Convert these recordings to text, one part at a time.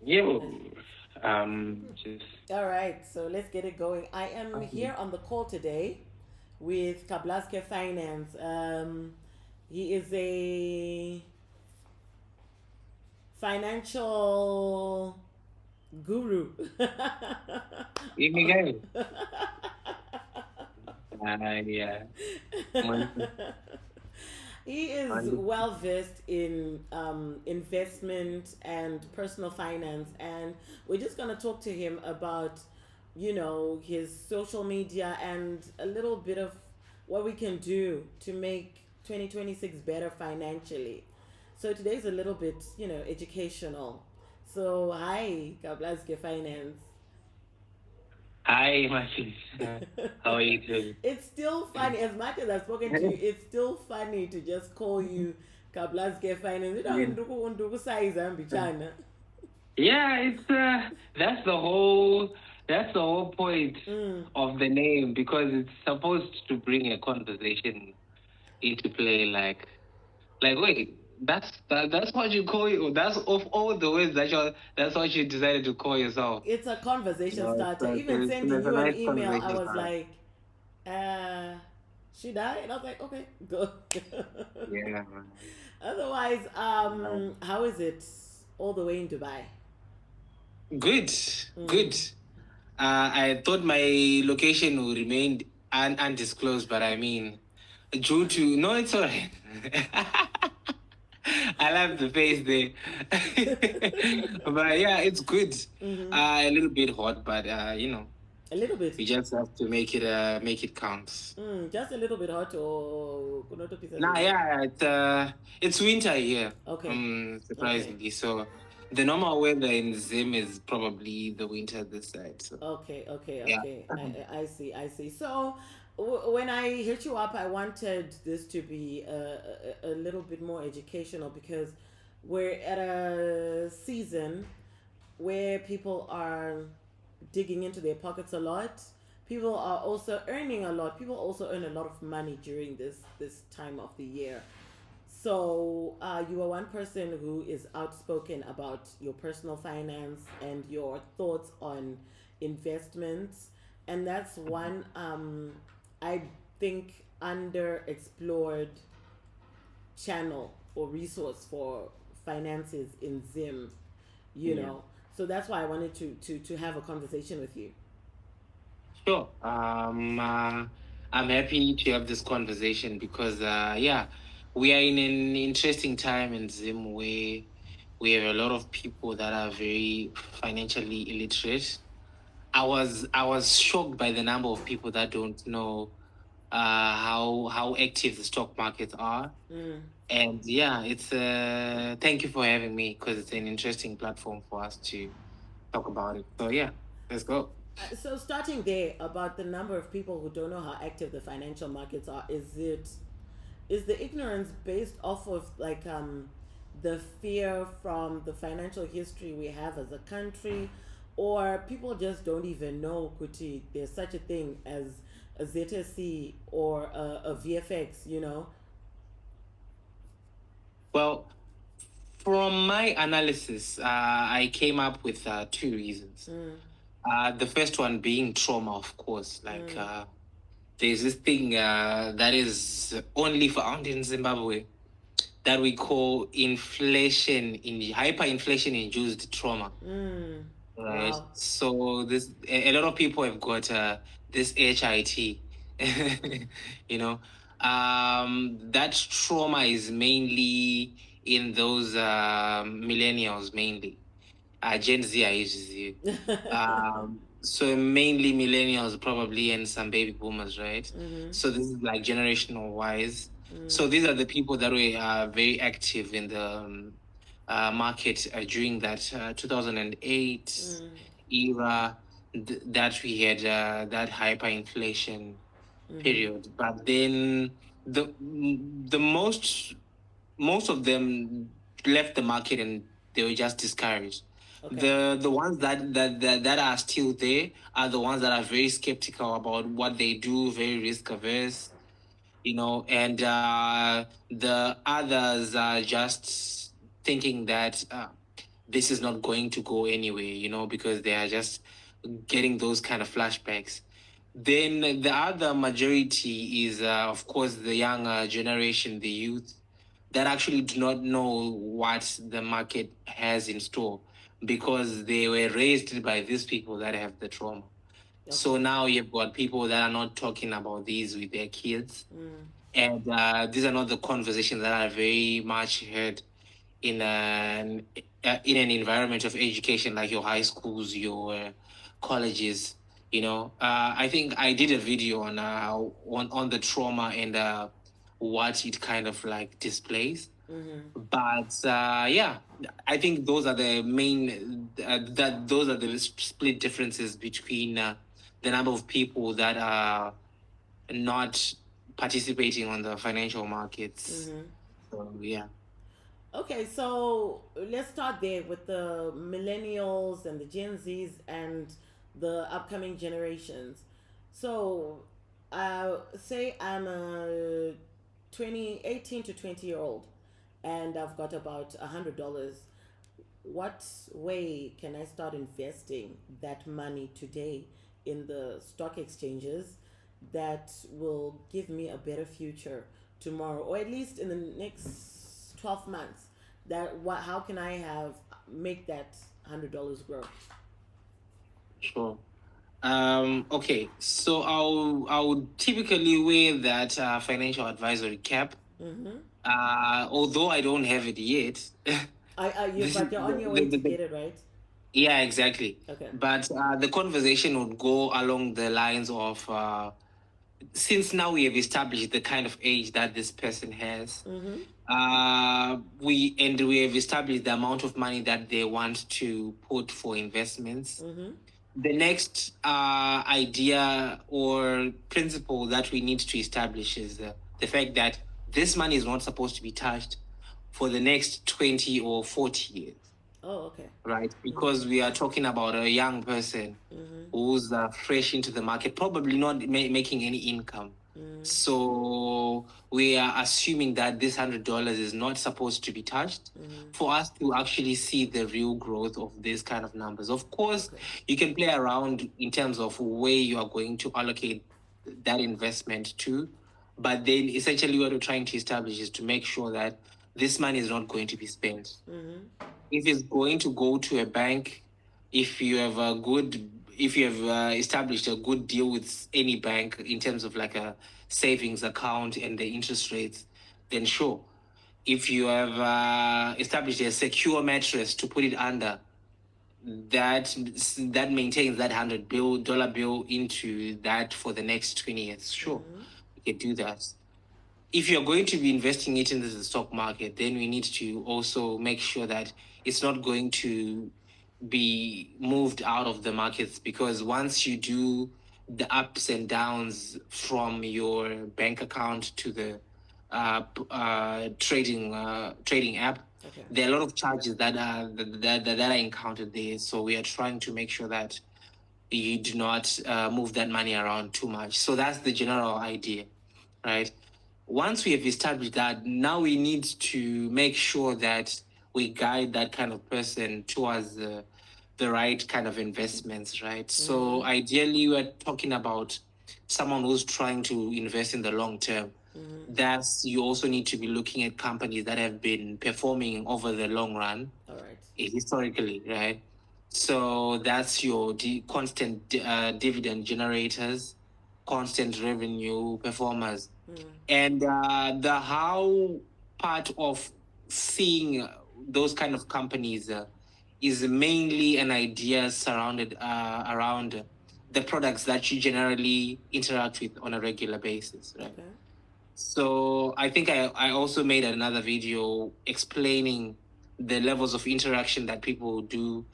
Yo, just All right, so let's get it going. I am here on the call today with KaBlazkeFinance. He is a financial guru. give me guys. Yeah, one, He is one, well versed in investment and personal finance, and we're just going to talk to him about, his social media and a little bit of what we can do to make 2026 better financially. So today's a little bit, educational. So hi, Kablaske Finance. hi, Martin. How are you doing? It's still funny. As much as I've spoken to you, it's still funny to just call you Kablaske Finance. You don't nduku size ambichana. Yeah, it's that's the whole point Mm. of the name because it's supposed to bring a conversation into play. Like wait, that's what you call you. That's of all the ways that's what you decided to call yourself. It's a conversation starter. Even sending It's a you an nice email, I conversation was for us. like, uh, should I? And I was like, okay, go. Yeah. Otherwise, Man. how is it all the way in Dubai? Good, good. Mm. I thought my location would remain undisclosed, but I mean, due to no, it's alright. I love the face there, but yeah, it's good. Mm-hmm. A little bit hot, but A little bit. we just have to make it count. Just a little bit hot or kunoto pisa Nah, zulu. yeah, it's winter here. Okay. Okay. Surprisingly, so the normal weather in Zim is probably the winter this side. So Okay, okay, yeah. okay. I see, I see. So when I hit you up, I wanted this to be a little bit more educational because we're at a season where people are digging into their pockets a lot. People are also earning a lot. People also earn a lot of money during this time of the year. So you are one person who is outspoken about your personal finance and your thoughts on investments, and that's one I think underexplored channel or resource for finances in Zim. You Yeah. know, so that's why I wanted to have a conversation with you. Sure. I'm happy to have this conversation because, yeah, we are in an interesting time in Zim where we have a lot of people that are very financially illiterate. I was shocked by the number of people that don't know how active the stock markets are. Mm. And yeah, it's thank you for having me because it's an interesting platform for us to talk about it. So yeah, let's go. So starting there about the number of people who don't know how active the financial markets are, is the ignorance based off of like the fear from the financial history we have as a country, or people just don't even know kuti there's such a thing as a ZSE or a VFX, you know? Well, from my analysis, I came up with two reasons. Mm, The first one being trauma, of course. mm, There's this thing that is only found in Zimbabwe that we call hyperinflation induced trauma. mm. Right. Wow. So a lot of people have got this HIT. you know, that trauma is mainly in those millennials, mainly. Gen Z, I usually. So mainly millennials, probably, and some baby boomers, right? Mm-hmm. So this is like generational wise. Mm, So these are the people that were very active in the market during that 2008 mm, era that we had that hyperinflation mm-hmm. period. But then the the most of them left the market and they were just discouraged. Okay. The ones that are still there are the ones that are very skeptical about what they do, very risk averse, and the others are just thinking that this is not going to go anywhere, because they are just getting those kind of flashbacks. Then the other majority is, of course, the younger generation, the youth, that actually do not know what the market has in store because they were raised by these people that have the trauma. So Okay. now you've got people that are not talking about these with their kids. Mm. And these are not the conversations that are very much heard in an environment of education like your high schools, your colleges. I think I did a video on the trauma and what it kind of like displays. Mm-hmm. But yeah, I think those are the main those are the split differences between the number of people that are not participating on the financial markets. Mm-hmm. So yeah. Okay, so let's start there with the millennials and the Gen Zs and the upcoming generations. So, say I'm a 18 to 20-year old and I've got about $100. What way can I start investing that money today in the stock exchanges that will give me a better future tomorrow, or at least in the next 12 months? How can I have make that $100 grow? Sure. Okay, so I'll typically wear that financial advisory cap. Mm-hmm. Although I don't have it yet. You This is but you're on your way to get it, right? yeah, exactly. Okay. But the conversation would go along the lines of since now we have established the kind of age that this person has, Mm-hmm. we have established the amount of money that they want to put for investments. Mm-hmm. The next idea or principle that we need to establish is the fact that this money is not supposed to be touched for the next 20 or 40 years, Oh, okay. right? Mm-hmm. Because we are talking about a young person Mm-hmm. who's fresh into the market, probably not making any income. Mm-hmm. So we are assuming that this $100 is not supposed to be touched Mm-hmm. for us to actually see the real growth of these kind of numbers. Of course, Okay. you can play around in terms of where you are going to allocate that investment to, but then essentially what we're trying to establish is to make sure that this money is not going to be spent. Mm-hmm. If it's going to go to a bank, if you have established a good deal with any bank in terms of like a savings account and the interest rates, then sure. If you have established a secure mattress to put it under, that maintains that $100 bill into that for the next 20 years, sure, Mm-hmm. you can do that. If you're going to be investing it into the stock market, then we need to also make sure that it's not going to be moved out of the markets, because once you do the ups and downs from your bank account to the trading app, Okay. there are a lot of charges that are encountered there. So we are trying to make sure that you do not move that money around too much. So that's the general idea, right? Once we have established that, now we need to make sure that we guide that kind of person towards the right kind of investments, right? So ideally, we're talking about someone who's trying to invest in the long term. Mm-hmm. That's you also need to be looking at companies that have been performing over the long run, All right. historically, right? So that's your constant dividend generators, constant revenue performers. Mm-hmm. And the how part of seeing those kind of companies is mainly an idea surrounded around the products that you generally interact with on a regular basis, right? Okay. So I think I also made another video explaining the levels of interaction that people do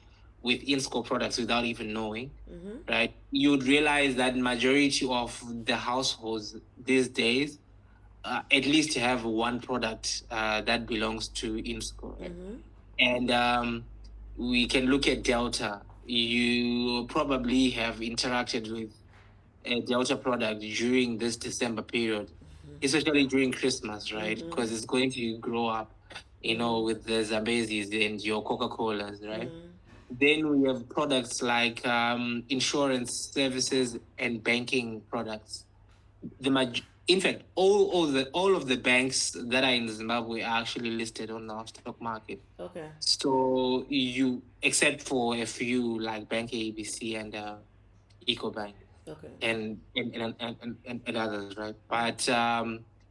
with in-score products without even knowing, Mm-hmm. right? You'd realize that majority of the households these days at least have one product that belongs to in-score, right? Mm-hmm. And we can look at Delta. You probably have interacted with a Delta product during this December period, especially during Christmas, right? Mm-hmm. Because it's going to grow up. with the Zambezis and your Coca-Colas, right? Mm. Then we have products like insurance services and banking products. In fact, all of the banks that are in Zimbabwe are actually listed on our stock market. Okay. So except for a few like Bank ABC and EcoBank Okay. and others, right? But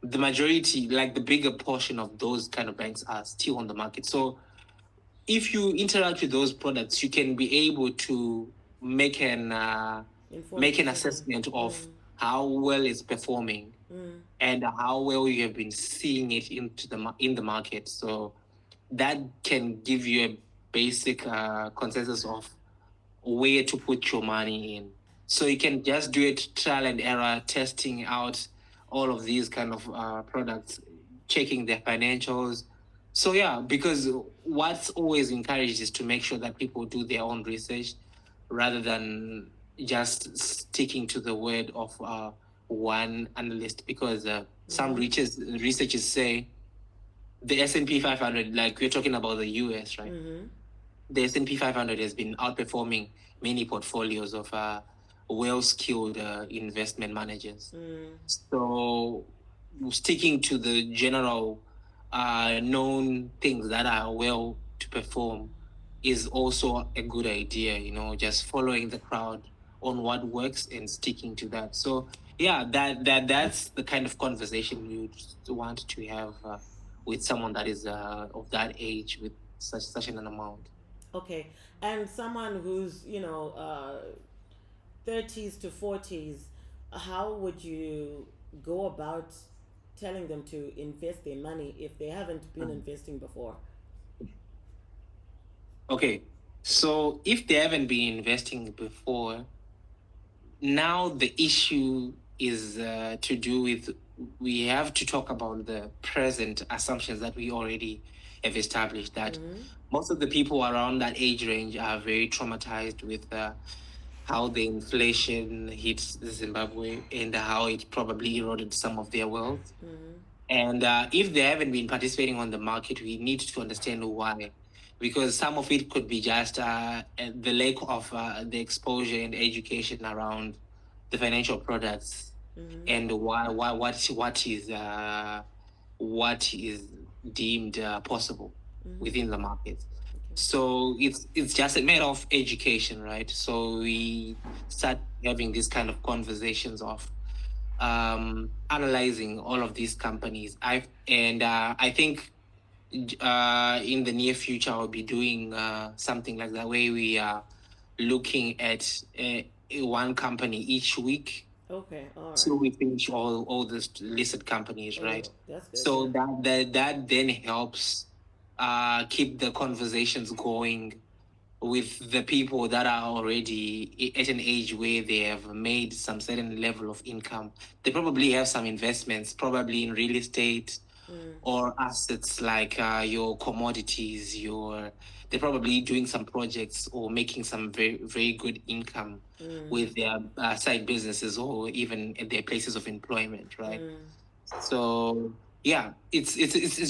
the majority, like the bigger portion of those kind of banks, are still on the market. So if you interact with those products, you can be able to make an Informed decision. assessment of how well it's performing and how well you have been seeing it in the market. So that can give you a basic consensus of where to put your money in. So you can just do it trial and error, testing out all of these kind of products, checking their financials. So yeah, because what's always encouraged is to make sure that people do their own research rather than just sticking to the word of one analyst, because some researchers say the S&P 500, like we're talking about the US, right? The S&P 500 has been outperforming many portfolios of well-skilled investment managers. So sticking to the general known things that are well to perform is also a good idea, just following the crowd on what works and sticking to that. So yeah, that's the kind of conversation you want to have with someone that is of that age with such an amount. Okay. And someone who's 30s to 40s, how would you go about telling them to invest their money if they haven't been investing before? Okay, so if they haven't been investing before, now the issue is to do with, we have to talk about the present assumptions that we already have established, that most of the people around that age range are very traumatized with how the inflation hits Zimbabwe and how it probably eroded some of their wealth. And if they haven't been participating on the market, we need to understand why. Because some of it could be just the lack of the exposure and education around the financial products, and what is deemed possible within the market. So it's just a matter of education, right? So we start having these kind of conversations of analyzing all of these companies. I think in the near future I'll be doing something like that, where we are looking at one company each week. Okay, all right. So we finish all the listed companies, right? That's good. So that then helps keep the conversations going with the people that are already at an age where they have made some certain level of income. They probably have some investments, probably in real estate or assets like your commodities, they're probably doing some projects or making some very, very good income with their side businesses or even at their places of employment, right? So yeah, it's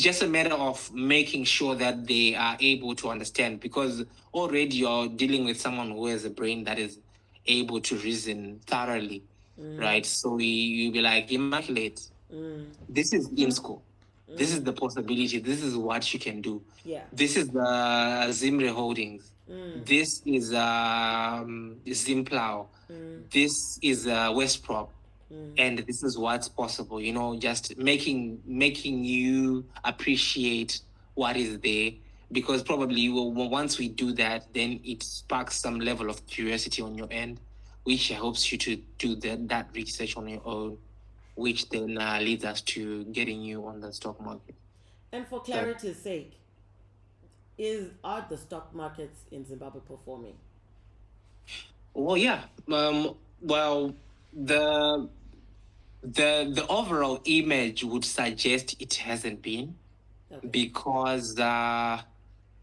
just a matter of making sure that they are able to understand, because already you're dealing with someone who has a brain that is able to reason thoroughly, right? So you'll be like, Immaculate, this is in school. This is the possibility. This is what you can do. Yeah. This is the Zimre Holdings. This is Zimplow. This is Westprop. And this is what's possible, just making you appreciate what is there, because probably once we do that, then it sparks some level of curiosity on your end, which helps you to do that research on your own, which then leads us to getting you on the stock market. And for clarity's sake, are the stock markets in Zimbabwe performing? Well, yeah. Well, the overall image would suggest it hasn't been, because I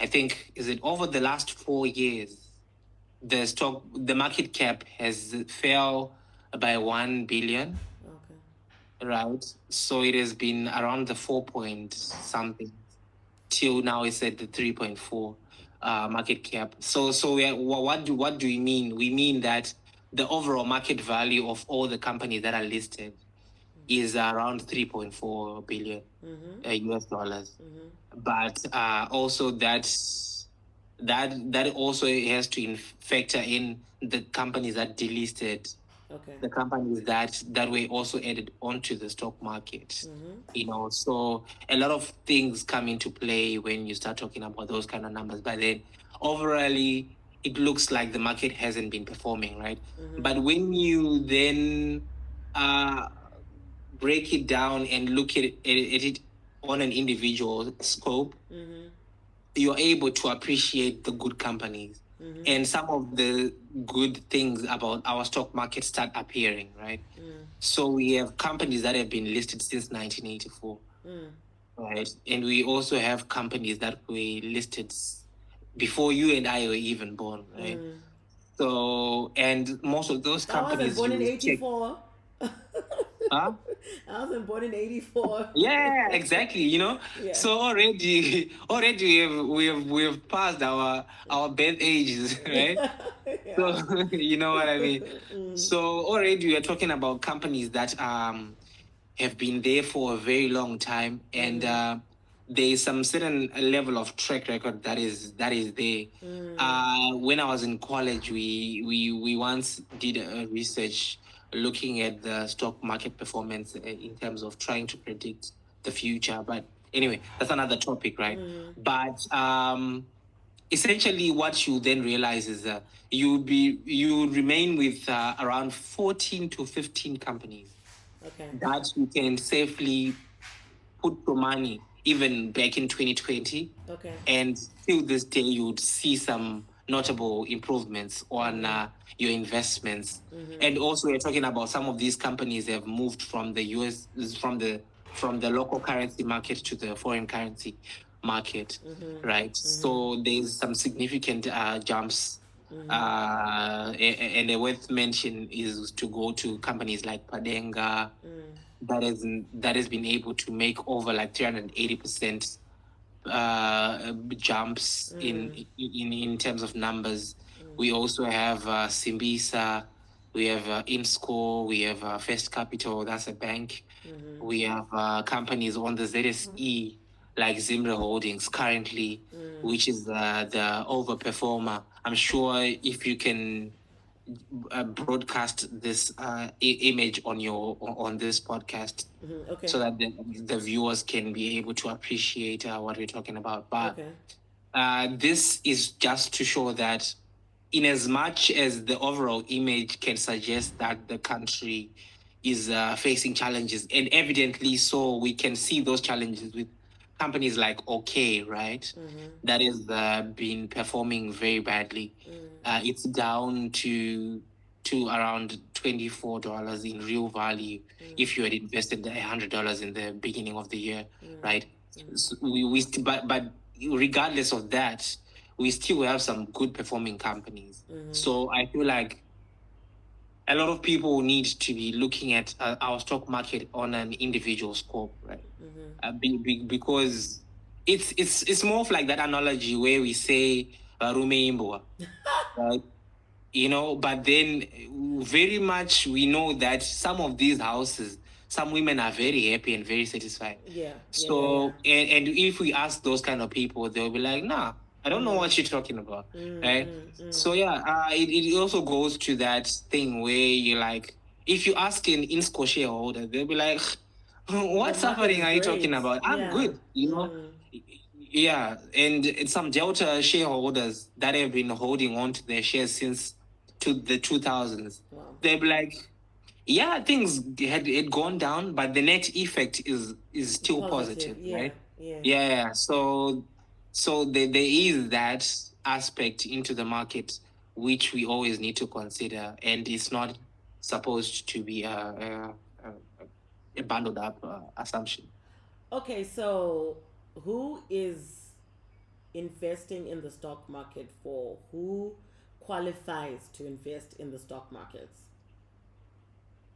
think, is it over the last 4 years, the market cap has fell by 1 billion. Okay. Right. So it has been around the 4 point something. till now it's at the 3.4 market cap. So what do we mean? We mean that the overall market value of all the companies that are listed is around 3.4 billion US dollars. But also that also has to factor in the companies that delisted, Okay. the companies that were also added onto the stock market. So a lot of things come into play when you start talking about those kind of numbers. But then overall, it looks like the market hasn't been performing, right? But when you then break it down and look at it on an individual scope, you're able to appreciate the good companies. And some of the good things about our stock market start appearing, right? So we have companies that have been listed since 1984, right? And we also have companies that were listed before you and I were even born, right? So, and most of those I wasn't companies born in you check, '84. huh? I wasn't born in '84. Yeah, exactly. Yeah. So already we have passed our birth ages, right? Yeah. So you know what I mean. So already we are talking about companies that have been there for a very long time, and there is some certain level of track record that is there. When I was in college, we once did a research looking at the stock market performance in terms of trying to predict the future. But anyway, that's another topic, right? But essentially, what you then realize is that you remain with around 14 to 15 companies Okay. that you can safely put your money, even back in 2020. Okay. And till this day, you would see some notable improvements on your investments. And also, we're talking about some of these companies have moved from the US, from the local currency market to the foreign currency market, right? So there's some significant jumps. And a worth mention is to go to companies like Padenga, that has been able to make over like 380% jumps in terms of numbers. We also have Simbisa, we have Inscore, we have First Capital, that's a bank. We have companies on the ZSE like Zimre Holdings currently, which is the overperformer. I'm sure if you can broadcast this image on this podcast, Okay. so that the viewers can be able to appreciate what we're talking about. But Okay. this is just to show that in as much as the overall image can suggest that the country is facing challenges, and evidently so, we can see those challenges with companies like OK, right? That has been performing very badly. It's down to around $24 in real value if you had invested $100 in the beginning of the year, right? So but regardless of that, we still have some good performing companies. So I feel like a lot of people need to be looking at our stock market on an individual scope, right? Because it's more of like that analogy where we say Rumeimboa, right? But then very much we know that some of these houses, some women are very happy and very satisfied. Yeah. So, and if we ask those kind of people, they'll be like, nah, I don't know what you're talking about, right? So yeah, it also goes to that thing where you like, if you ask an INSCO shareholder, they'll be like, what suffering are you talking about? I'm good, Yeah, and some Delta shareholders that have been holding on to their shares since to the 2000s, they'll be like, yeah, things had gone down, but the net effect is still positive, right? Yeah. So there is that aspect into the market which we always need to consider, and it's not supposed to be a bundled up assumption. Okay, so who is investing in the stock market for? Who qualifies to invest in the stock markets?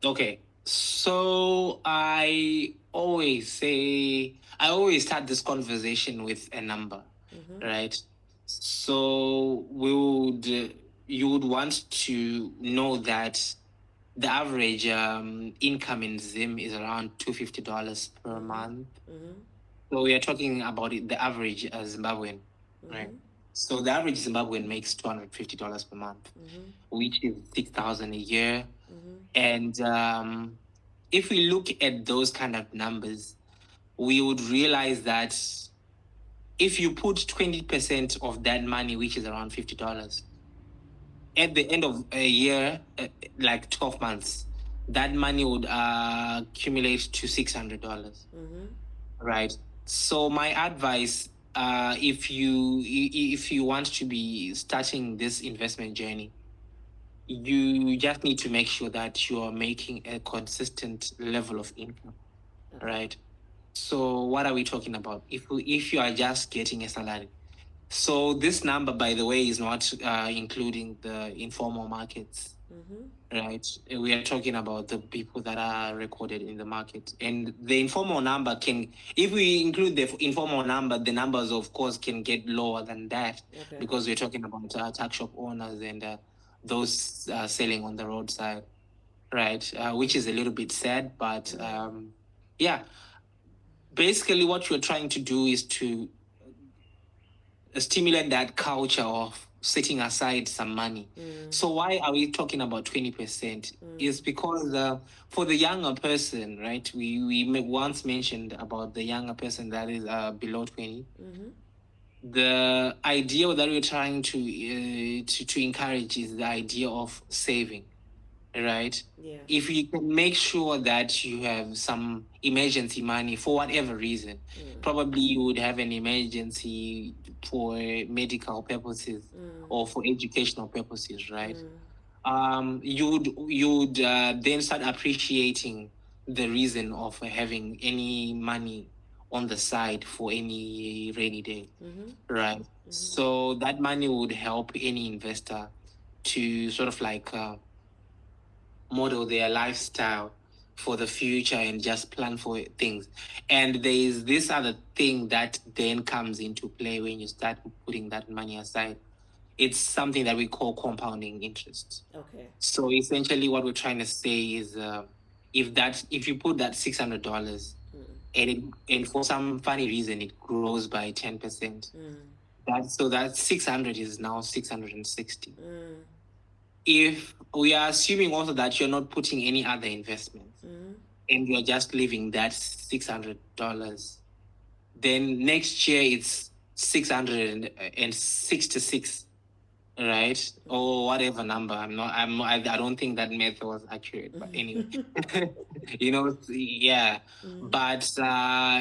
Okay, So I always start this conversation with a number, right? So you would want to know that the average income in Zim is around $250 per month. So we are talking about the average Zimbabwean, right? So the average Zimbabwean makes $250 per month, which is 6,000 a year. And if we look at those kind of numbers, we would realize that if you put 20% of that money, which is around $50, at the end of a year, like 12 months, that money would accumulate to $600, right? So my advice, if you want to be starting this investment journey, you just need to make sure that you are making a consistent level of income, right? So what are we talking about? If you are just getting a salary, so this number, by the way, is not including the informal markets, right? We are talking about the people that are recorded in the market, and the informal number can, if we include the informal number, the numbers of course can get lower than that, because we're talking about tuck shop owners and those selling on the roadside, right? Which is a little bit sad, but yeah. Basically, what you're trying to do is to stimulate that culture of setting aside some money. So why are we talking about 20%? Is because for the younger person, right? We once mentioned about the younger person that is below 20. The idea that we're trying to encourage is the idea of saving, right? Yeah. If you can make sure that you have some emergency money for whatever reason, probably you would have an emergency for medical purposes or for educational purposes, right? You would then start appreciating the reason of having any money on the side for any rainy day, right? So that money would help any investor to sort of like model their lifestyle for the future and just plan for things. And there is this other thing that then comes into play when you start putting that money aside. It's something that we call compounding interest. Okay. So essentially, what we're trying to say is, if you put that $600 and for some funny reason it grows by 10%, that 600 is now 660. If we are assuming also that you're not putting any other investments and you're just leaving that $600, then next year it's 666, right? Or whatever number. I don't think that math was accurate, but anyway, yeah. But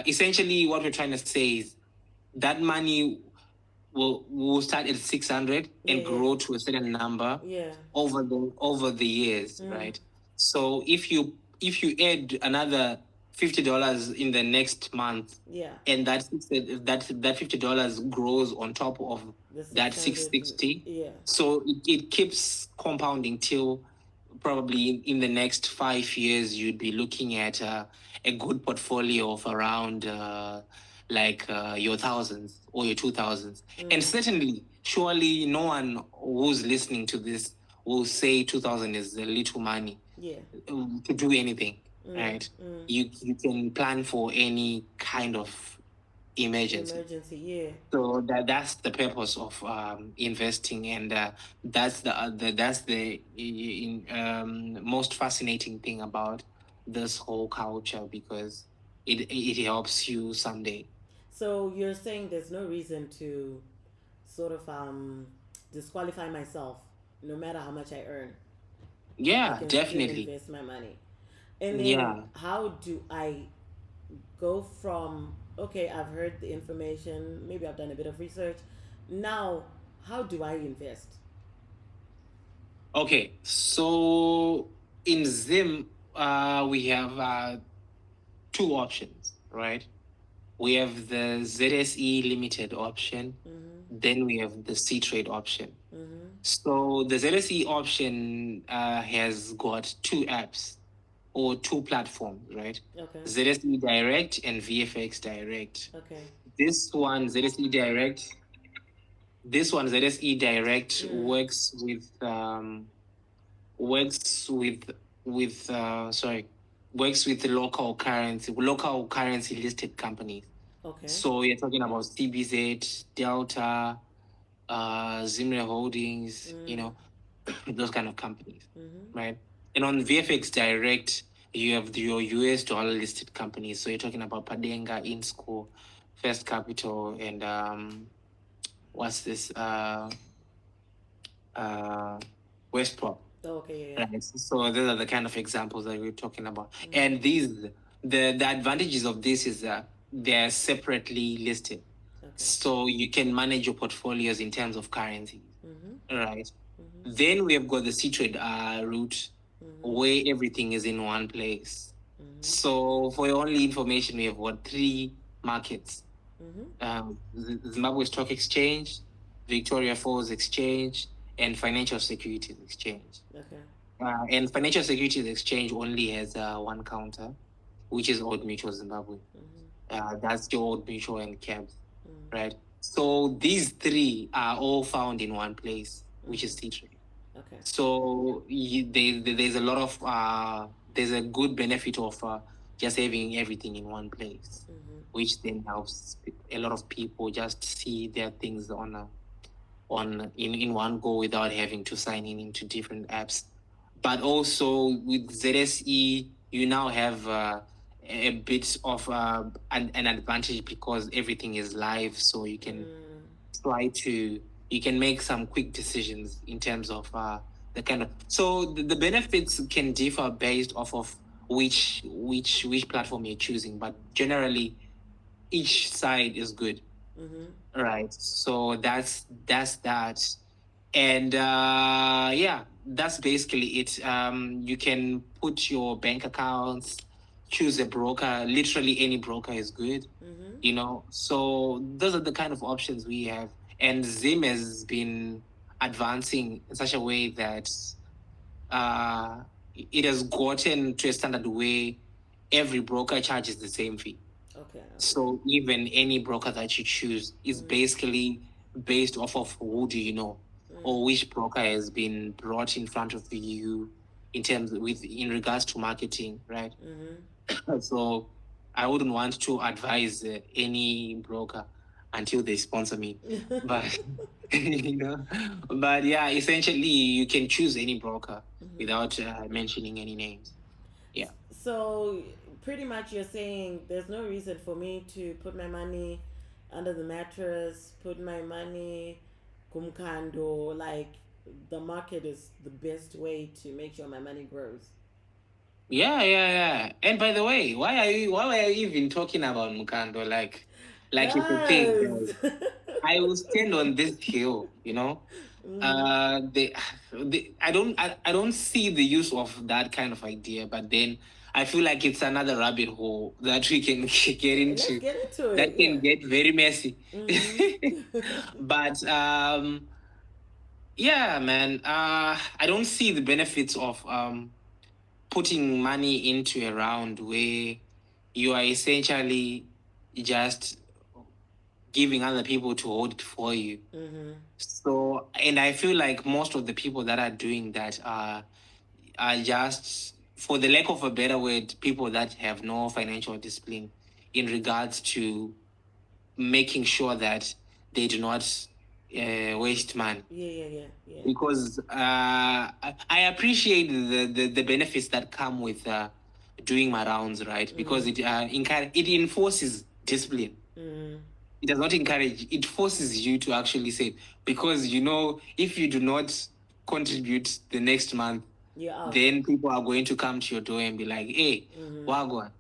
essentially, what we're trying to say is that money will start at 600 and grow to a certain number over the years, right? So if you add another $50 in the next month, and that $50 grows on top of that 660, so it keeps compounding till probably in the next 5 years you'd be looking at a good portfolio of around your thousands or your 2000s. And certainly, surely no one who's listening to this will say 2000 is a little money to do anything, right? You can plan for any kind of emergency. So that's the purpose of investing, and that's the most fascinating thing about this whole culture, because it helps you someday. So you're saying there's no reason to sort of disqualify myself, no matter how much I earn. Yeah, I can definitely. still invest my money. And then Yeah. how do I go from, okay, I've heard the information, maybe I've done a bit of research. Now, how do I invest? Okay, so in Zim, we have two options, right? We have the ZSE limited option, then we have the C-Trade option. So the ZSE option has got two apps. or two platforms, right? Okay. ZSE Direct and VFX Direct. Okay. This one, ZSE Direct, ZSE Direct works with local currency listed companies. Okay. So you're talking about CBZ, Delta, Zimre Holdings, those kind of companies, right? And on VFX Direct, you have your US dollar listed companies. So you're talking about Padenga, Insco, First Capital, and what's this? Westport. Okay. Yeah. Right. So those are the kind of examples that we're talking about. And the advantages of this is that they're separately listed. Okay. So you can manage your portfolios in terms of currency. Right. Then we have got the C-Trade route where everything is in one place. So for your only information, we have got 3 markets. Zimbabwe Stock Exchange, Victoria Falls Exchange, and Financial Securities Exchange. Okay. And Financial Securities Exchange only has one counter, which is Old Mutual Zimbabwe. That's the Old Mutual and KaBs, right? So these 3 are all found in one place, which is C-Trade. Okay. So there's a lot of there's a good benefit of just having everything in one place, which then helps a lot of people just see their things in one go without having to sign in into different apps. But also with ZSE, you now have a bit of an advantage because everything is live, so you can you can make some quick decisions in terms of the kind of. So the benefits can differ based off of which platform you're choosing, but generally each side is good. Right. So that's that. And that's basically it. You can put your bank accounts, choose a broker. Literally any broker is good. So those are the kind of options we have. And Zim has been advancing in such a way that it has gotten to a standard where every broker charges the same fee. Okay. So even any broker that you choose is basically based off of who do you know, or which broker has been brought in front of you in regards to marketing, right? So I wouldn't want to advise any broker until they sponsor me, but but yeah, essentially you can choose any broker without mentioning any names. Yeah. So pretty much you're saying there's no reason for me to put my money under the mattress, put my money kumkando, like the market is the best way to make sure my money grows. Yeah. And by the way, why are you even talking about Mukando? Like it's a thing. I will stand on this hill, I don't see the use of that kind of idea, but then I feel like it's another rabbit hole that we can get into. Let's get into it. That can get very messy. But yeah, man, I don't see the benefits of putting money into a round where you are essentially just giving other people to hold it for you. So, and I feel like most of the people that are doing that are just, for the lack of a better word, people that have no financial discipline in regards to making sure that they do not waste money. Yeah. Because I appreciate the benefits that come with doing my rounds, right? Because it enforces discipline. It does not encourage, it forces you to actually save. Because, if you do not contribute the next month, then people are going to come to your door and be like, hey, wagwan,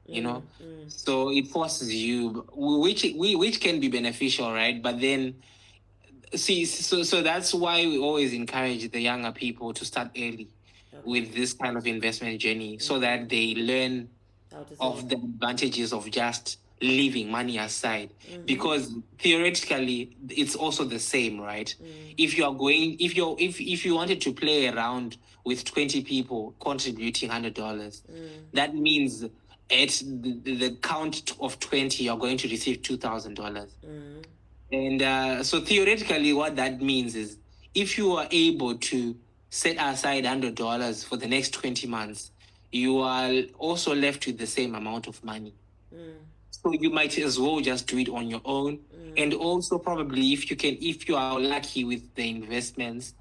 So it forces you, which can be beneficial, right? But then, so that's why we always encourage the younger people to start early with this kind of investment journey, so that they learn of the advantages of just leaving money aside, because theoretically it's also the same, right? If you are going, if you wanted to play around with 20 people contributing $100, that means at the count of 20, you're going to receive $2,000. And so theoretically, what that means is if you are able to set aside $100 for the next 20 months, you are also left with the same amount of money. So you might as well just do it on your own. And also probably if you are lucky with the investments,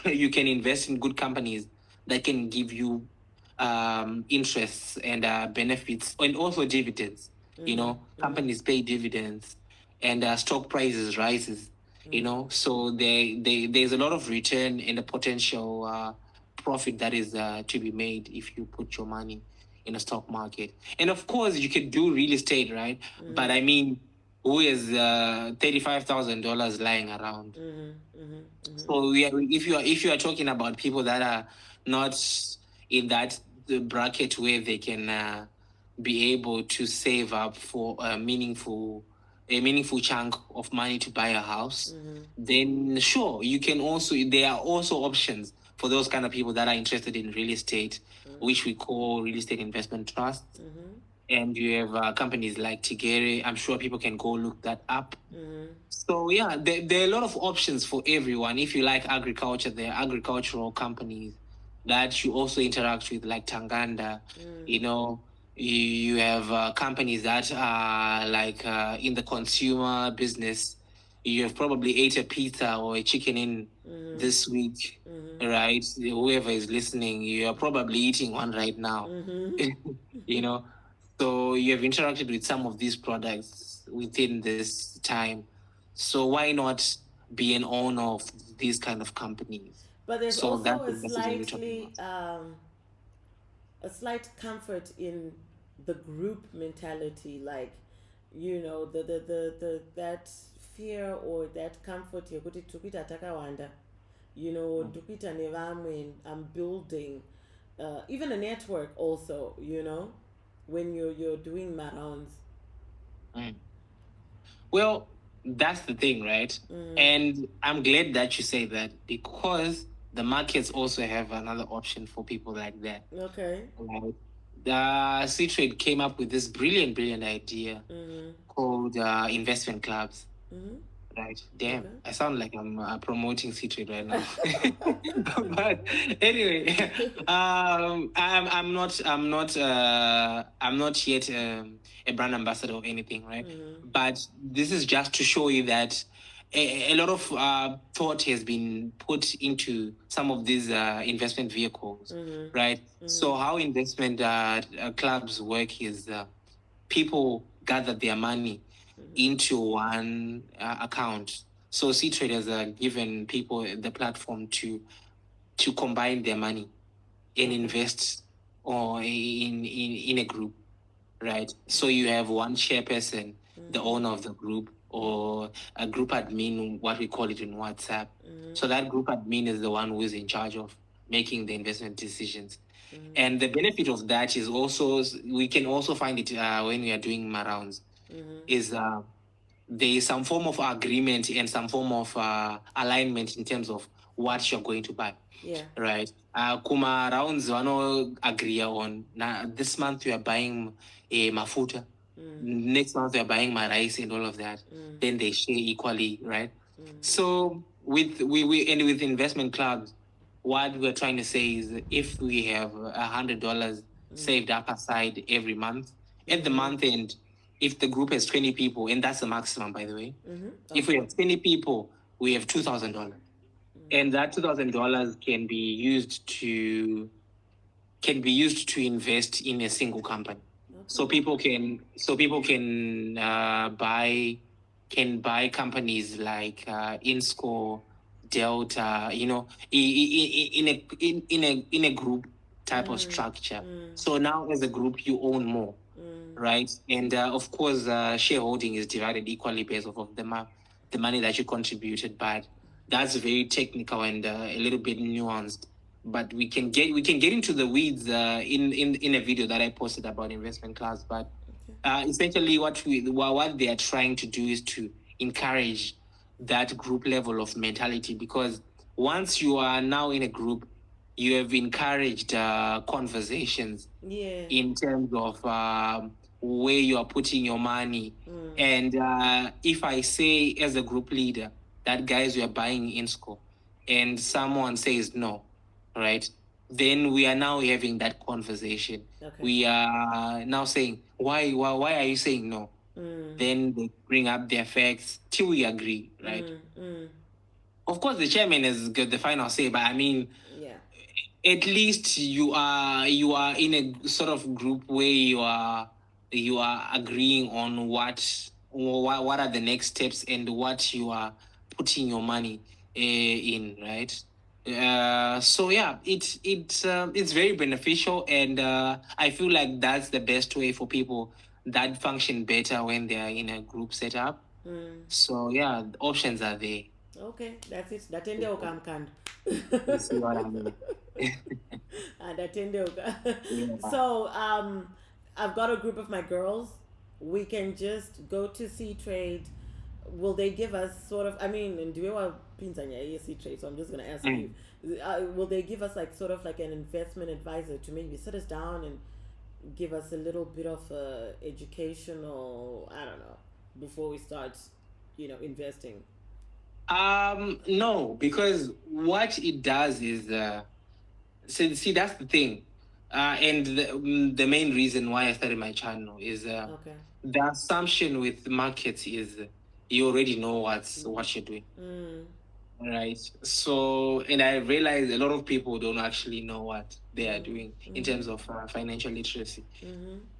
you can invest in good companies that can give you interests and benefits, and also dividends. Companies pay dividends, and stock prices rises. So there's a lot of return and a potential profit that is to be made if you put your money in a stock market. And of course, you can do real estate, right? But I mean, who has $35,000 lying around? So if you are talking about people that are not in that bracket where they can be able to save up for a meaningful chunk of money to buy a house, then sure, you can also, there are also options for those kind of people that are interested in real estate, which we call real estate investment trusts. And you have companies like Tigere. I'm sure people can go look that up. So yeah, there are a lot of options for everyone. If you like agriculture, there are agricultural companies that you also interact with, like Tanganda. You have companies that are like in the consumer business. You have probably ate a pizza or a chicken in this week, right? Whoever is listening, you are probably eating one right now. So you have interacted with some of these products within this time. So why not be an owner of these kind of companies? But there's So also a slight comfort in the group mentality, like the that fear or that comfort yekuti tikuita takawanda, tikuita nevamwe, I'm building even a network also, when you're doing rounds. Well, that's the thing, right? And I'm glad that you say that, because the markets also have another option for people like that. Okay. Right? The C-Trade came up with this brilliant idea called investment clubs. Right? Damn, okay. I sound like I'm promoting C-Trade right now. But anyway, I'm not yet a brand ambassador or anything, right? But this is just to show you that a lot of thought has been put into some of these investment vehicles, right? So how investment clubs work is people gather their money into one account. So C-Trade has given people the platform to combine their money and invest or in a group, right? So you have one chairperson, the owner of the group, or a group admin, what we call it in WhatsApp. So that group admin is the one who is in charge of making the investment decisions. And the benefit of that is also, we can also find it when we are doing rounds, is there is some form of agreement and some form of alignment in terms of what you're going to buy. Yeah. Right. Kuma rounds wano agree on this month we are buying a mafuta. Next month we are buying my rice and all of that. Then they share equally, right? So with investment clubs, what we're trying to say is if we have $100 saved up aside every month, at the month end, if the group has 20 people, and that's the maximum, by the way, if we have 20 people, we have $2,000. And that $2,000 can be used to invest in a single company. Okay. So people can buy companies like Inscore, Delta, in a group type of structure. So now as a group you own more, right? And of course shareholding is divided equally based off of the money that you contributed, but that's very technical and a little bit nuanced. But we can get into the weeds in a video that I posted about investment class. But Essentially what they are trying to do is to encourage that group level of mentality, because once you are now in a group, you have encouraged conversations in terms of where you are putting your money. And if I say as a group leader that guys, we are buying in school, and someone says no, right? Then we are now having that conversation. We are now saying, why are you saying no? Then they bring up their facts till we agree, right? Of course, the chairman has got the final say, but I mean, at least you are in a sort of group where you are agreeing on what are the next steps and what you are putting your money in, right? So yeah, it's very beneficial, and I feel like that's the best way for people that function better when they are in a group setup. So yeah, the options are there. Okay, that's it. Datende ukamkanda. You see what I mean? Datende Yeah. So, I've got a group of my girls. We can just go to C-Trade. Will they give us sort of? I mean, and do we want Pinzanya C-Trade? So I'm just gonna ask you. Will they give us like sort of like an investment advisor to maybe sit us down and give us a little bit of educational, I don't know, before we start, investing? No, because what it does is, see, that's the thing, and the main reason why I started my channel is the assumption with markets is you already know what you're doing, right? So, and I realized a lot of people don't actually know what they are doing in terms of financial literacy.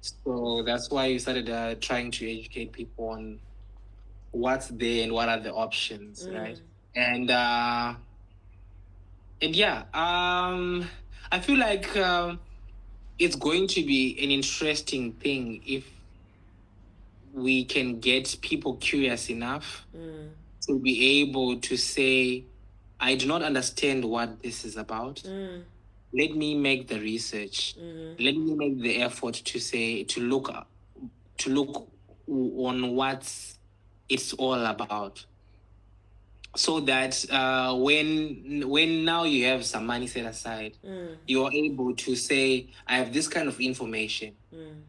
So that's why we started trying to educate people on what's there and what are the options, right? And yeah, I feel like it's going to be an interesting thing if we can get people curious enough to be able to say, I do not understand what this is about. Let me make the research. Let me make the effort to look on what it's all about, so that when now you have some money set aside, you're able to say, I have this kind of information.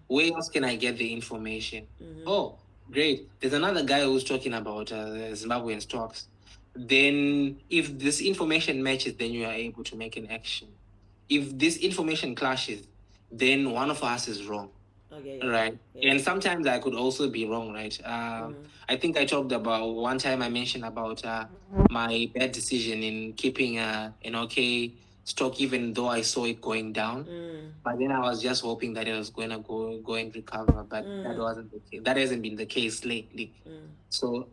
Where else can I get the information? Oh, great. There's another guy who's talking about Zimbabwean stocks. Then if this information matches, then you are able to make an action. If this information clashes, then one of us is wrong. Right. Yeah. And sometimes I could also be wrong, right? I think I talked about one time, I mentioned about my bad decision in keeping an okay stock, even though I saw it going down. But then I was just hoping that it was going to go and recover, but that wasn't the case. That hasn't been the case lately. So,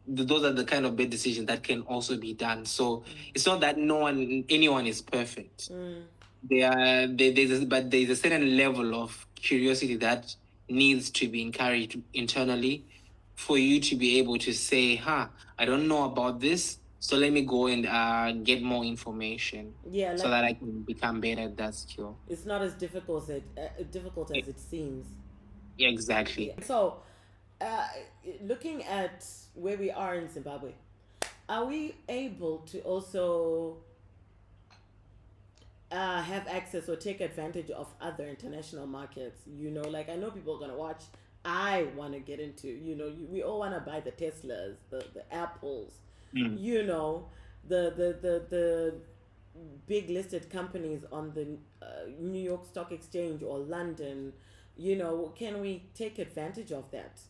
those are the kind of bad decisions that can also be done. So it's not that anyone is perfect. But there's a certain level of curiosity that needs to be encouraged internally for you to be able to say, I don't know about this, so let me go and get more information, so that I can become better at that skill. It's not as difficult as it seems. Exactly. So, looking at where we are in Zimbabwe, are we able to also have access or take advantage of other international markets? Like, I know people are gonna watch. I want to get into, we all want to buy the Teslas, the Apples, the big listed companies on the New York Stock Exchange or London. Can we take advantage of that?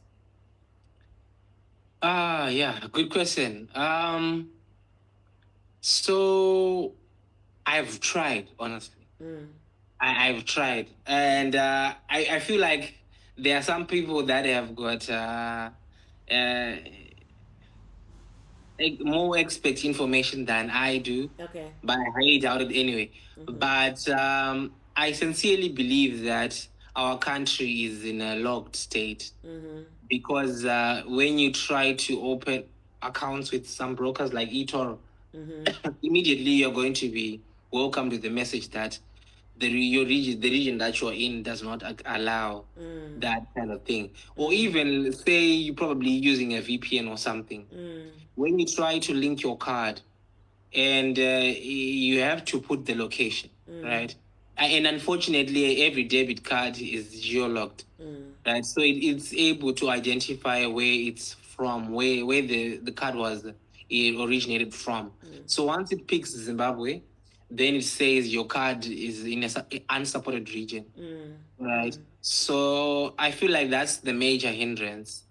Yeah, good question. So I've tried, honestly. I've tried, and I feel like there are some people that have got like more expert information than I do. Okay. But I highly doubt it anyway. But I sincerely believe that our country is in a locked state, because when you try to open accounts with some brokers like eToro, immediately you're going to be welcomed with the message that the region that you're in does not allow Mm. that kind of thing. Or even say you're probably using a VPN or something. Mm. When you try to link your card, and you have to put the location, right? And unfortunately, every debit card is geolocked, right? So it's able to identify where it's from, where the card was originated from. So once it picks Zimbabwe, then it says your card is in a unsupported region, right? So I feel like that's the major hindrance.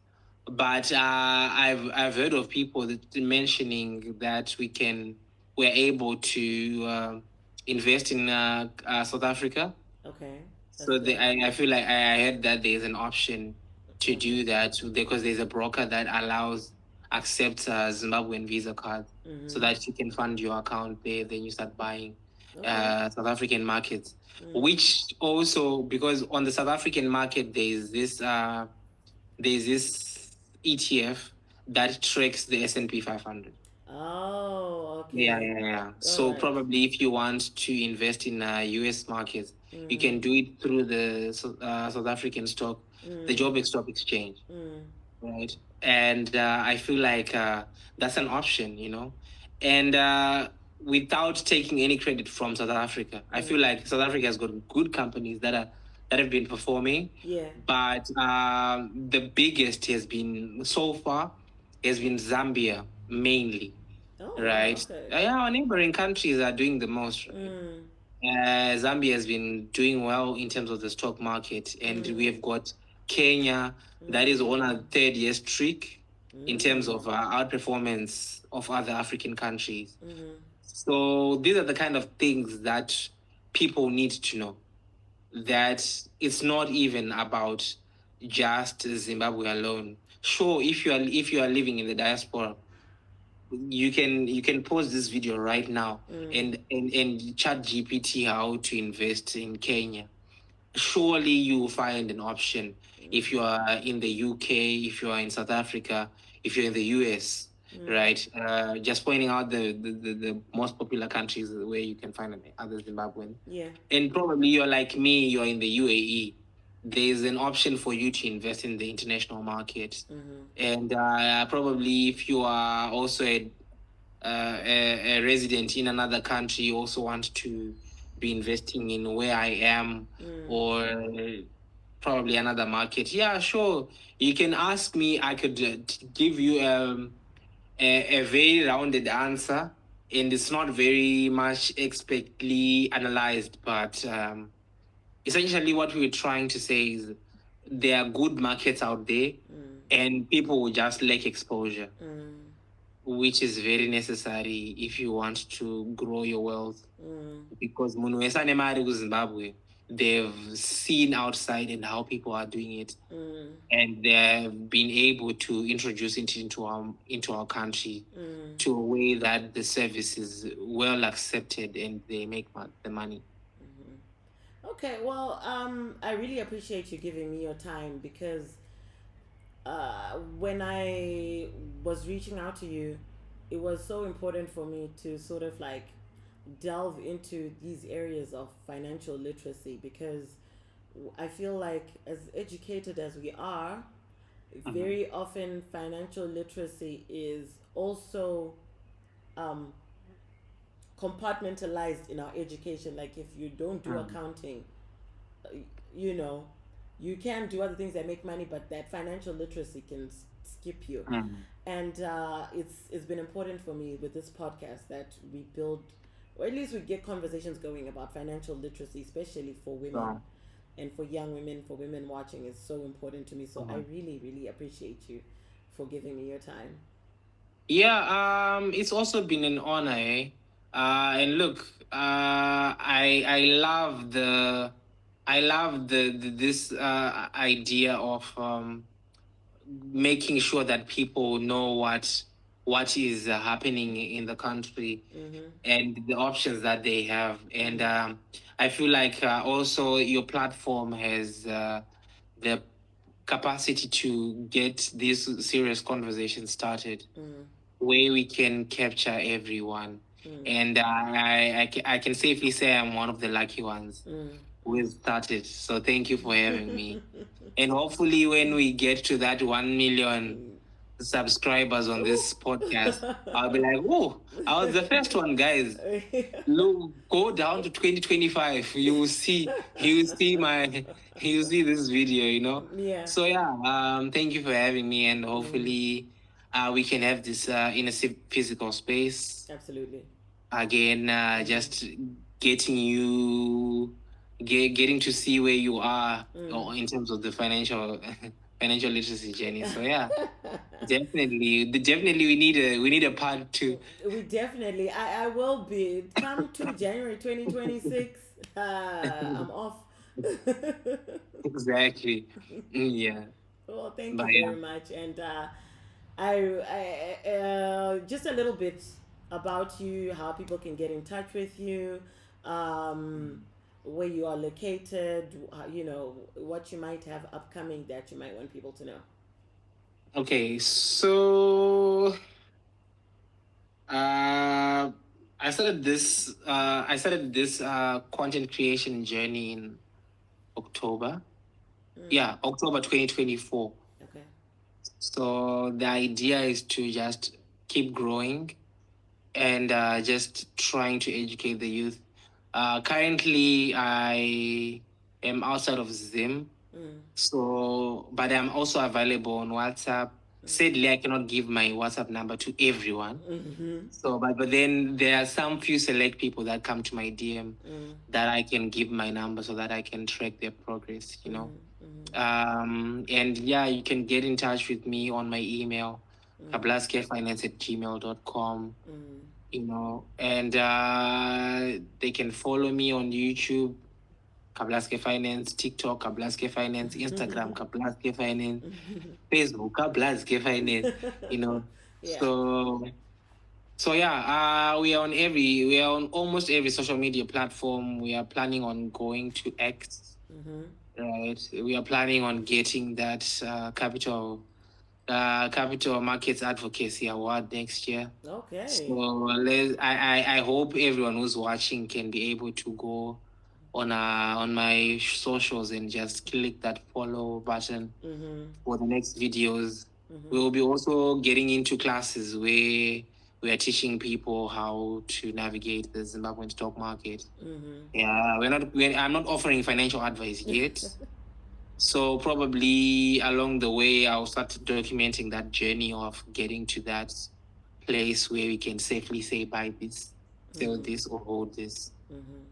But I've heard of people mentioning that we're able to invest in South Africa. Okay. That's So good. I feel like I heard that there's an option to Okay. do that because there's a broker that accepts Zimbabwean Visa cards, so that you can fund your account there. Then you start buying Okay. South African markets, which also, because on the South African market there's this ETF that tracks the S&P 500. Oh, Yeah, okay. yeah, yeah. All So right. probably if you want to invest in US markets, you can do it through the South African the Joburg Stock Exchange, right? And I feel like that's an option, and without taking any credit from South Africa, I feel like South Africa has got good companies that have been performing. Yeah. But the biggest so far has been Zambia mainly, Oh, wow. right? Okay. Yeah, our neighboring countries are doing the most, right? Zambia has been doing well in terms of the stock market, and we have got Kenya that is on a third-year streak in terms of outperformance of other African countries. So these are the kind of things that people need to know, that it's not even about just Zimbabwe alone. Sure, if you are living in the diaspora, you can pause this video right now and chat GPT how to invest in Kenya. Surely you will find an option if you are in the UK, if you are in South Africa, if you're in the US, right? Just pointing out the most popular countries where you can find other Zimbabwean. Yeah. And probably you're like me, you're in the UAE. There's an option for you to invest in the international market. And probably if you are also a resident in another country, you also want to be investing in where I am, or probably another market. Yeah, sure. You can ask me. I could give you a very rounded answer, and it's not very much expertly analyzed, but essentially what we're trying to say is there are good markets out there, and people will just lack exposure, which is very necessary if you want to grow your wealth. Because munhu wese ane mari kuZimbabwe, they've seen outside and how people are doing it, and they've been able to introduce it into our country to a way that the service is well accepted and they make the money. Okay. Well, I really appreciate you giving me your time because when I was reaching out to you, it was so important for me to sort of like delve into these areas of financial literacy because I feel like, as educated as we are, very often financial literacy is also um, compartmentalized in our education. Like, if you don't do accounting, uh, you know, you can do other things that make money, but that financial literacy can skip you. And it's been important for me with this podcast that we build, or at least we get conversations going about financial literacy, especially for women and for young women, for women watching, is so important to me. So I really, really appreciate you for giving me your time. Yeah, it's also been an honor, eh? And look, I love this idea of making sure that people know what is happening in the country and the options that they have. And I feel like also your platform has the capacity to get these serious conversations started, where we can capture everyone. And I can safely say I'm one of the lucky ones who has started. So thank you for having me. And hopefully, when we get to that 1 million subscribers on this podcast, I'll be like, oh, I was the first one, guys. Look, go down to 2025. You will see you will see this video. Yeah. So yeah, thank you for having me, and hopefully we can have this in a physical space Absolutely. again. Just getting getting to see where you are in terms of the financial literacy journey. So yeah, definitely we need a part two. We definitely. I will be. Come to January 2026. I'm off. Exactly. Yeah. Well, thank you But yeah. very much. And just a little bit about you, how people can get in touch with you, where you are located, what you might have upcoming that you might want people to know. Okay, so I started this content creation journey in October. Yeah, October 2024. Okay. So the idea is to just keep growing and just trying to educate the youth. Currently, I am outside of Zim, so but I'm also available on WhatsApp. Sadly, I cannot give my WhatsApp number to everyone. So, but then there are some few select people that come to my DM that I can give my number so that I can track their progress. And yeah, you can get in touch with me on my email, KaBlazkeFinance@gmail.com. And they can follow me on YouTube, KaBlazkeFinance, TikTok, KaBlazkeFinance, Instagram, KaBlazkeFinance, Facebook, KaBlazkeFinance. Yeah. So yeah, we are on almost every social media platform. We are planning on going to X, right? We are planning on getting that capital markets advocacy award next year. Okay. So I hope everyone who's watching can be able to go on my socials and just click that follow button for the next videos. We will be also getting into classes where we are teaching people how to navigate the Zimbabwean stock market. Yeah, I'm not offering financial advice yet. So probably along the way, I'll start documenting that journey of getting to that place where we can safely say buy this, sell this, or hold this,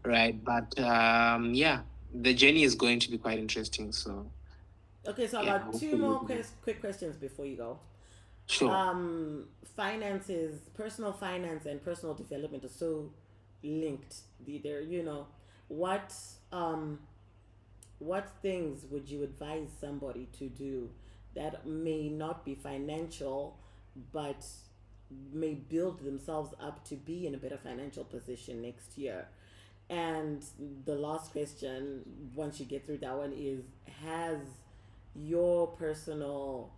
right? But yeah, the journey is going to be quite interesting. So okay, so yeah, about two more quick questions before you go. Sure. Finances, personal finance, and personal development are so linked. They're what things would you advise somebody to do that may not be financial but may build themselves up to be in a better financial position next year? And the last question, once you get through that one, is has your personal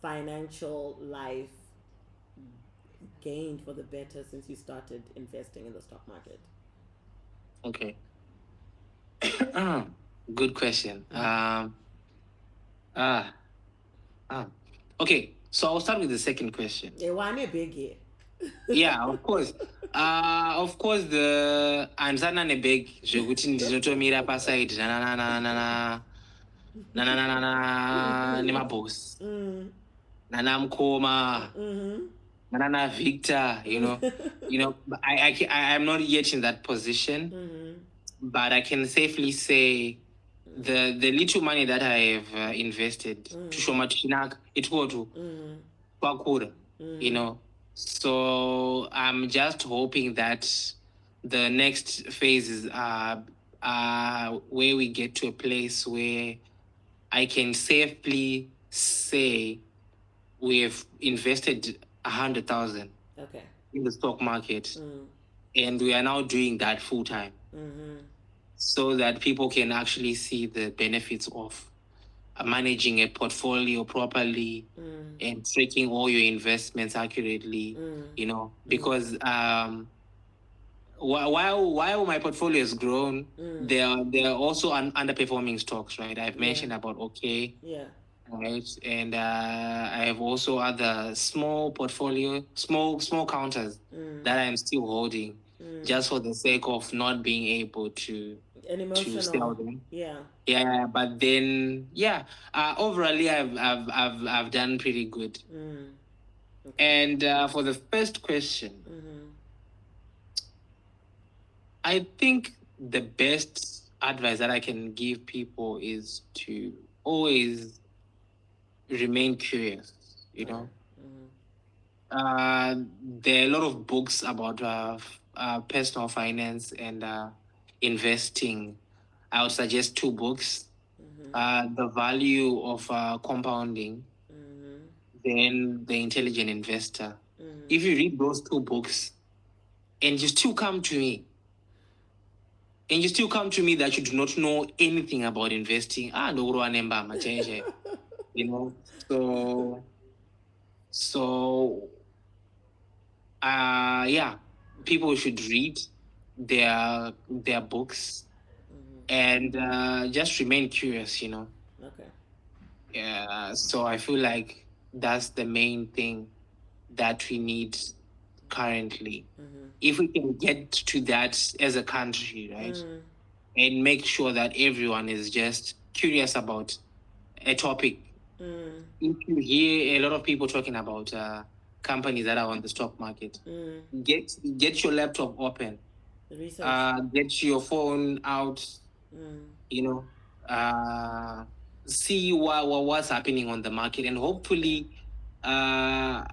financial life gained for the better since you started investing in the stock market? Okay. Good question. Okay, so I'll start with the second question. Yeah, of course. Of course, the ansana nebeg zvekuti ndinotomira paside nemaboss nana mukoma nana Victor, I'm not yet in that position, but I can safely say the little money that I have invested to shoma tichinaka itikotu kwakura, so I'm just hoping that the next phases are where we get to a place where I can safely say we've invested 100,000 in the stock market, and we are now doing that full time, so that people can actually see the benefits of managing a portfolio properly and tracking all your investments accurately, because while my portfolio has grown, there are also underperforming stocks, right? I've mentioned about right, and I have also other small counters that I'm still holding, just for the sake of not being able to sell them. Yeah, but then overall, I've done pretty good. And for the first question, I think the best advice that I can give people is to always remain curious. There are a lot of books about personal finance and investing. I would suggest two books. The Value of Compounding, then The Intelligent Investor. If you read those two books and you still come to me that you do not know anything about investing, so people should read their books and just remain curious. So I feel like that's the main thing that we need currently. If we can get to that as a country, right, and make sure that everyone is just curious about a topic. If you hear a lot of people talking about companies that are on the stock market, get your laptop open, get your phone out, see what's happening on the market, and hopefully, I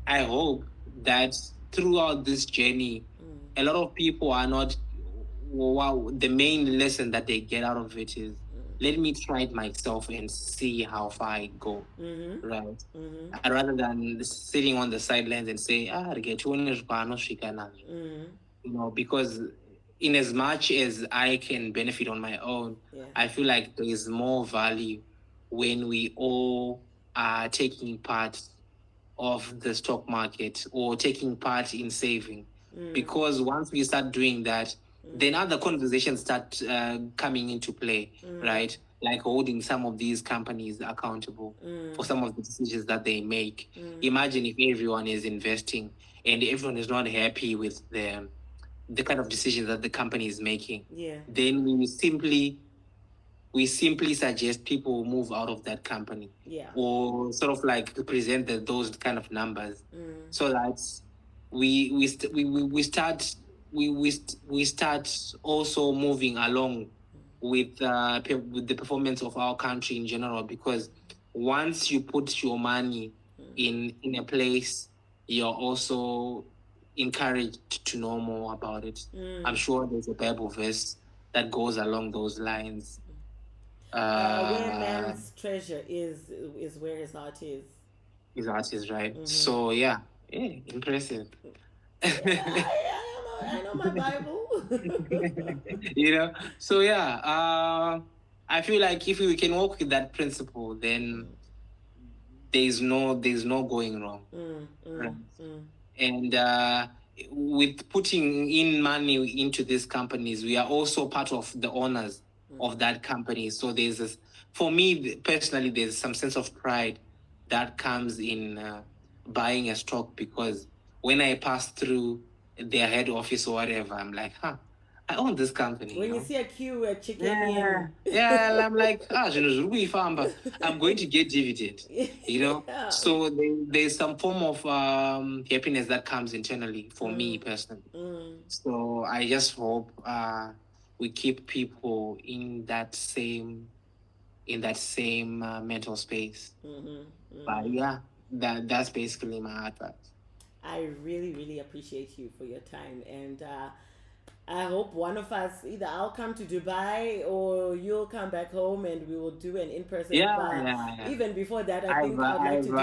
hope that throughout this journey, a lot of people are not. The main lesson that they get out of it is, let me try it myself and see how far I go, right? Rather than sitting on the sidelines and say, because in as much as I can benefit on my own, I feel like there is more value when we all are taking part of the stock market or taking part in saving. Because once we start doing that, then other conversations start coming into play, right? Like holding some of these companies accountable for some of the decisions that they make. Imagine if everyone is investing and everyone is not happy with the kind of decisions that the company is making. Then we simply suggest people move out of that company, or sort of like present those kind of numbers, so that we start also moving along with the performance of our country in general. Because once you put your money in a place, you're also encouraged to know more about it. I'm sure there's a Bible verse that goes along those lines. Where man's treasure is where his heart is. His heart is right. So impressive. I know my Bible. So I feel like if we can work with that principle, then there's no going wrong. Right? And with putting in money into these companies, we are also part of the owners of that company. So for me personally, there's some sense of pride that comes in buying a stock, because when I pass through their head office or whatever, I'm like, I own this company. When you see a queue at chicken I'm like, I'm going to get dividend. So there's some form of happiness that comes internally for me personally. So I just hope we keep people in that same mental space. But that's basically my advice. I really, really appreciate you for your time, and I hope one of us, either I'll come to Dubai or you'll come back home, and we will do an in-person. Even before that, I think I'd like to do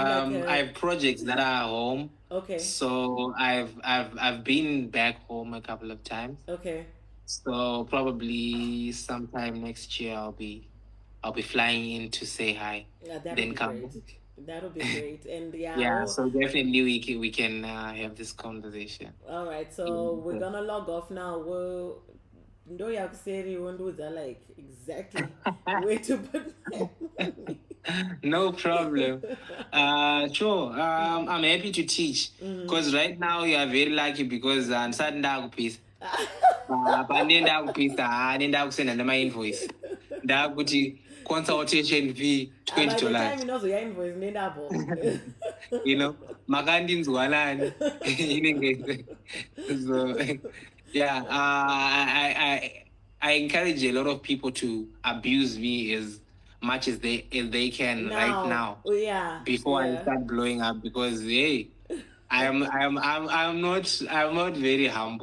I have projects that are home. Okay. So I've been back home a couple of times. Okay. So probably sometime next year I'll be I'll be flying in to say hi, Yeah, that'll then be come great. back. That'll be great. And yeah, Yeah, oh, so definitely we can have this conversation. all right. Yeah, So we're gonna log off now. We'll ndo yakuseri wonduza like exactly where to put my money. no problem. Sure. I'm happy to teach because right now you are very lucky because ndisati ndakupisa pandee ndakupisa nendakusenda nema-invoice ndakuti consultation fee By the $20. time inozoya invoice nendapo. Makandinzwanani inenge so yeah. I encourage a lot of people to abuse me as much as they can right now Yeah, before I yeah. start blowing up because hey, I'm not very humble.